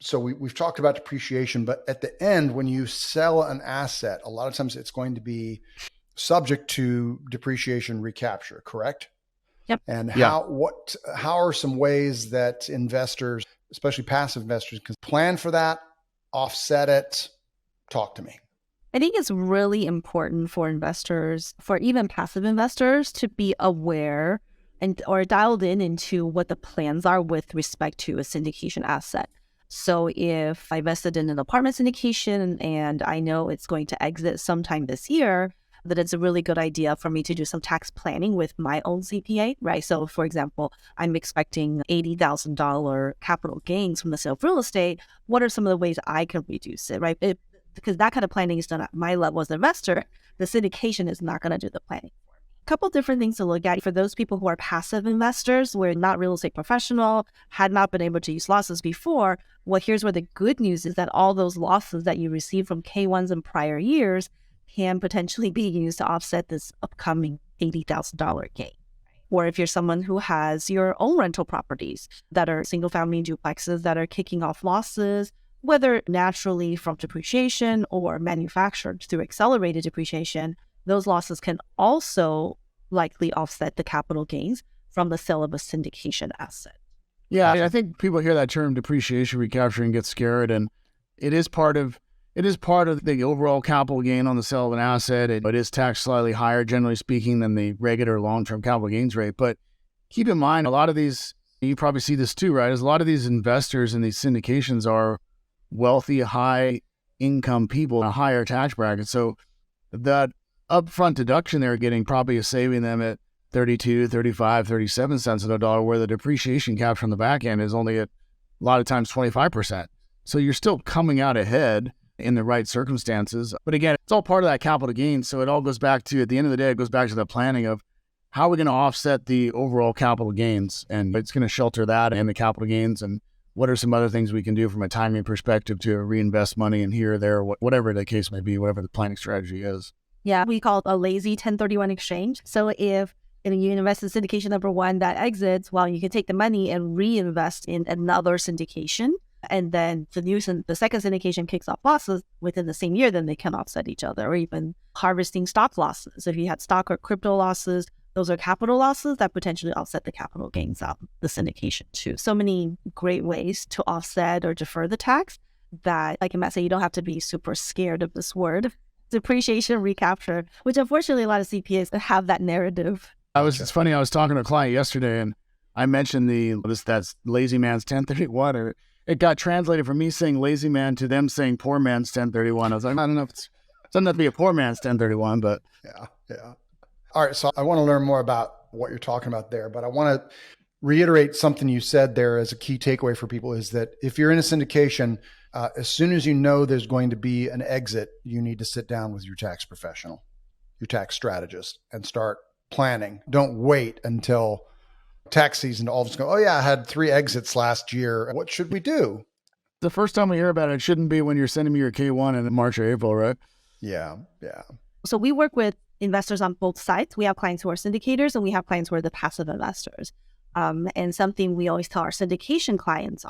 So we've talked about depreciation, but at the end, when you sell an asset, a lot of times it's going to be subject to depreciation recapture, correct? Yep. And Yeah. how are some ways that investors, especially passive investors, can plan for that, offset it? Talk to me. I think it's really important for investors, for even passive investors, to be aware and or dialed in into what the plans are with respect to a syndication asset. So if I invested in an apartment syndication and I know it's going to exit sometime this year, that it's a really good idea for me to do some tax planning with my own CPA, right? So for example, I'm expecting $80,000 capital gains from the sale of real estate. What are some of the ways I can reduce it, right? Because that kind of planning is done at my level as an investor. The syndication is not going to do the planning. A couple different things to look at for those people who are passive investors, who are not real estate professional, had not been able to use losses before. Well, here's where the good news is, that all those losses that you received from K1s in prior years can potentially be used to offset this upcoming $80,000 gain. Or if you're someone who has your own rental properties that are single family duplexes that are kicking off losses, whether naturally from depreciation or manufactured through accelerated depreciation, those losses can also likely offset the capital gains from the sale of a syndication asset. Yeah, I think people hear that term depreciation recapture and get scared, and it is part of the overall capital gain on the sale of an asset. It is taxed slightly higher, generally speaking, than the regular long-term capital gains rate. But keep in mind, a lot of these, you probably see this too, right? Is a lot of these investors in these syndications are wealthy, high-income people in a higher tax bracket. So that upfront deduction they're getting probably is saving them at 32, 35, 37 cents on the dollar, where the depreciation capture on the back end is only at a lot of times 25%. So you're still coming out ahead in the right circumstances. But again, it's all part of that capital gain. So it all goes back to, at the end of the day, it goes back to the planning of how are we going to offset the overall capital gains, and it's going to shelter that and the capital gains, and what are some other things we can do from a timing perspective to reinvest money in here or there, whatever the case may be, whatever the planning strategy is. Yeah, we call it a lazy 1031 exchange. So if you invest in syndication number one that exits, well, you can take the money and reinvest in another syndication. And then the second syndication kicks off losses within the same year, then they can offset each other, or even harvesting stock losses. If you had stock or crypto losses, those are capital losses that potentially offset the capital gains of the syndication too. So many great ways to offset or defer the tax that, like Matt said, you don't have to be super scared of this word, depreciation recapture, which unfortunately a lot of CPAs have that narrative. It's funny, I was talking to a client yesterday and I mentioned that's lazy man's 1031, or it got translated from me saying lazy man to them saying poor man's 1031. I was like, I don't know if it doesn't have to be a poor man's 1031, but Yeah. All right. So I want to learn more about what you're talking about there, but I want to reiterate something you said there as a key takeaway for people, is that if you're in a syndication, as soon as you know there's going to be an exit, you need to sit down with your tax professional, your tax strategist, and start planning. Don't wait until tax season to all of a sudden go, oh yeah, I had 3 exits last year. What should we do? the first time we hear about it shouldn't be when you're sending me your K1 in March or April, right? Yeah. So we work with investors on both sides. We have clients who are syndicators and we have clients who are the passive investors. And something we always tell our syndication clients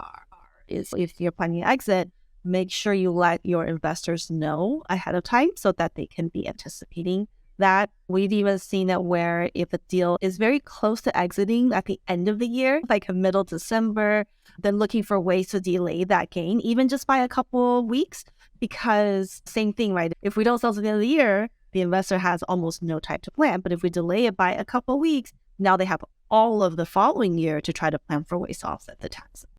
is if you're planning to exit, make sure you let your investors know ahead of time so that they can be anticipating that. We've even seen it where if a deal is very close to exiting at the end of the year, like middle December, then looking for ways to delay that gain, even just by a couple weeks, because same thing, right? If we don't sell to the end of the year, the investor has almost no time to plan. But if we delay it by a couple weeks, now they have all of the following year to try to plan for ways to offset the taxes.